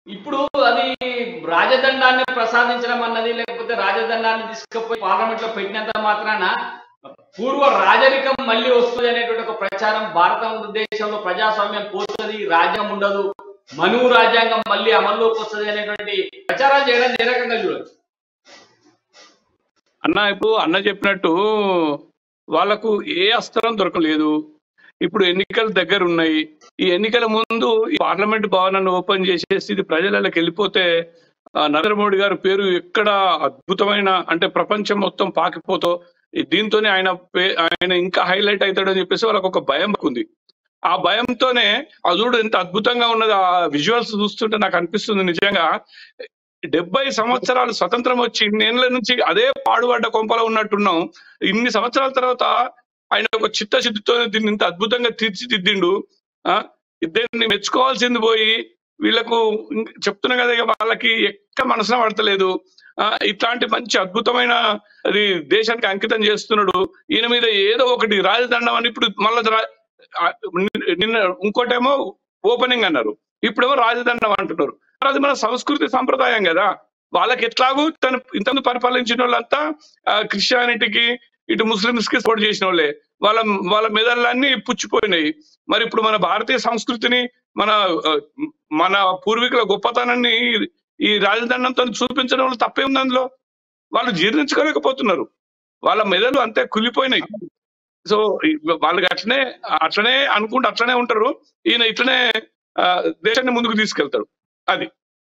ఇప్పుడు అది రాజదండాన్ని ప్రసాదించడం అన్నది, లేకపోతే రాజదండాన్ని తీసుకుపోయి పార్లమెంట్ లో పెట్టినంత మాత్రాన పూర్వ రాజరికం మళ్ళీ వస్తుంది అనేటువంటి ఒక ప్రచారం భారతదేశంలో ప్రజాస్వామ్యం పోతుంది, రాజ్యం ఉండదు, మనువు రాజ్యాంగం మళ్ళీ అమల్లోకి వస్తుంది అనేటువంటి ప్రచారాలు చేయడం ఏ రకంగా చూడొచ్చు? అన్న ఇప్పుడు అన్న చెప్పినట్టు వాళ్ళకు ఏ అస్త్రం దొరకలేదు. ఇప్పుడు ఎన్నికలు దగ్గర ఉన్నాయి. ఈ ఎన్నికల ముందు ఈ పార్లమెంట్ భవనాన్ని ఓపెన్ చేసేసి ఇది ప్రజలకు వెళ్ళిపోతే నరేంద్ర మోడీ గారి పేరు ఎక్కడ అద్భుతమైన అంటే ప్రపంచం మొత్తం పాకిపోతో దీంతోనే ఆయన ఇంకా హైలైట్ అవుతాడని చెప్పేసి వాళ్ళకు ఒక భయం ఉంది. ఆ భయంతోనే చూడు ఎంత అద్భుతంగా ఉన్నది. ఆ విజువల్స్ చూస్తుంటే నాకు అనిపిస్తుంది నిజంగా 70 సంవత్సరాలు స్వతంత్రం వచ్చి ఇన్నేళ్ల నుంచి అదే పాడుపడ్డ కొంపలో ఉన్నట్టున్నాం. ఇన్ని సంవత్సరాల తర్వాత ఆయన ఒక చిత్తశుద్ధితో దీన్ని ఇంత అద్భుతంగా తీర్చిదిద్దిండు. దీన్ని మెచ్చుకోవాల్సింది పోయి వీళ్ళకు చెప్తున్నా కదా, ఇక వాళ్ళకి ఎక్కడ మనసున పడతలేదు. ఇట్లాంటి మంచి అద్భుతమైన అది దేశానికి అంకితం చేస్తున్నాడు. ఈయన మీద ఏదో ఒకటి రాజదండం అని ఇప్పుడు మళ్ళా నిన్న ఇంకోటేమో ఓపెనింగ్ అన్నారు, ఇప్పుడేమో రాజదండం అంటున్నారు. అది మన సంస్కృతి సంప్రదాయం కదా. వాళ్ళకి ఎట్లాగూ ఇంతకుముందు పరిపాలించిన వాళ్ళంతా క్రిస్టియానిటీకి ఇటు ముస్లిమ్స్ కి సపోర్ట్ చేసిన వాళ్ళే. వాళ్ళ మెదళ్ళన్నీ పుచ్చిపోయినాయి. మరి ఇప్పుడు మన భారతీయ సంస్కృతిని మన పూర్వీకుల గొప్పతనాన్ని ఈ రాజదండంతో చూపించడం వల్ల తప్పే ఉంది. అందులో వాళ్ళు జీర్ణించుకోలేకపోతున్నారు. వాళ్ళ మెదళ్ళు అంతే కులిపోయినాయి. సో వాళ్ళకి అట్లనే అనుకుంటూ అట్లనే ఉంటారు. ఈయన ఇట్లనే దేశాన్ని ముందుకు తీసుకెళ్తాడు. అది